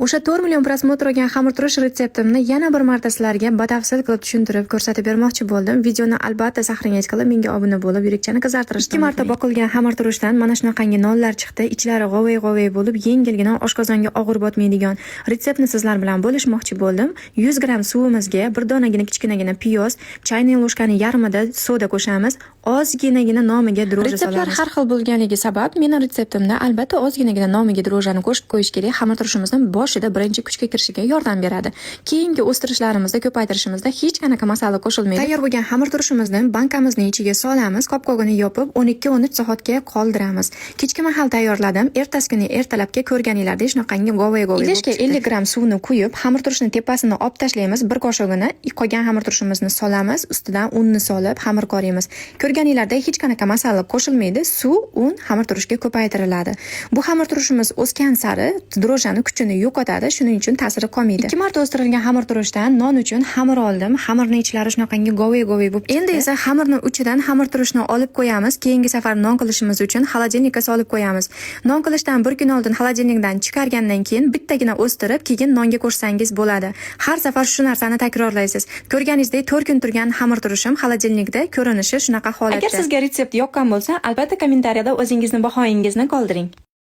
O'sha 4 million prosmotr olgan xamirturush retseptimni yana bir marta sizlarga batafsil qilib tushuntirib ko'rsatib bermoqchi bo'ldim. Videoni albatta sahringiz qilib, menga obuna bo'lib, yurakchani qizartirishni 2 marta boqilgan xamirturushdan mana shunaqangi nonlar chiqdi. Ichlari g'ovay bo'lib, yengilgina oshqozonga og'ir botmaydigan retseptni sizlar bilan bo'lishmoqchi bo'ldim. 100 gram suvimizga bir donagina kichkinagina piyoz, choynak ложкani yarmida soda qo'shamiz. Ozginagina nomiga dro'ja solamiz. Retseptlar har xil bo'lganligi sabab, meni retseptimda albatta ozginagina nomiga dro'jani qo'shib qo'yish kerak. Xamirturushimizni boshida birinchi kuchga kirishiga yordam beradi. Keyingi o'stirishlarimizda, ko'paytirishimizda hech qanaqa masala qo'shilmaydi. Tayyor bo'lgan xamirturishimizni bankamizning ichiga solamiz, qopqog'ini yopib 12-13 soatga qoldiramiz. Kechki mahal tayyorladim, ertasi kuni ertalabga ko'rganinglardek shunaqangi g'ovay. Idishga 50 gram suvni quyib, xamirturishni tepasini olib tashlaymiz, bir qoshig'ini qolgan xamirturishimizni solamiz, ustidan unni solib xamir qoraymiz. Ko'rganinglardek hech qanaqa masala qo'shilmaydi, suv, un xamirturishga ko'paytiriladi. Bu xamirturishimiz o'sgan sari dro'jani kuchini yo'qotadi, shuning uchun ta'siri qolmaydi. 2 marta o'stirilgan xamirturishdan non uchun xamir oldim. Xamirning ichlari shunaqangi g'ovay bo'lib chiqdi. Endi esa xamirning uchidan xamirturishni olib qo'yamiz. Keyingi safar non qilishimiz uchun xolodilnikka solib qo'yamiz. Non qilishdan bir kun oldin xolodilnikdan chiqargandan keyin bittagina o'stirib, keyin nonga qo'shsangiz bo'ladi. Har safar shu narsani takrorlaysiz. Ko'rganingizdek 4 kun turgan xamirturishim xolodilnikda ko'rinishi shunaqa holatda. Agar sizga retsept yoqqan bo'lsa, albatta kommentariyada o'zingizning bahoyingizni qoldiring.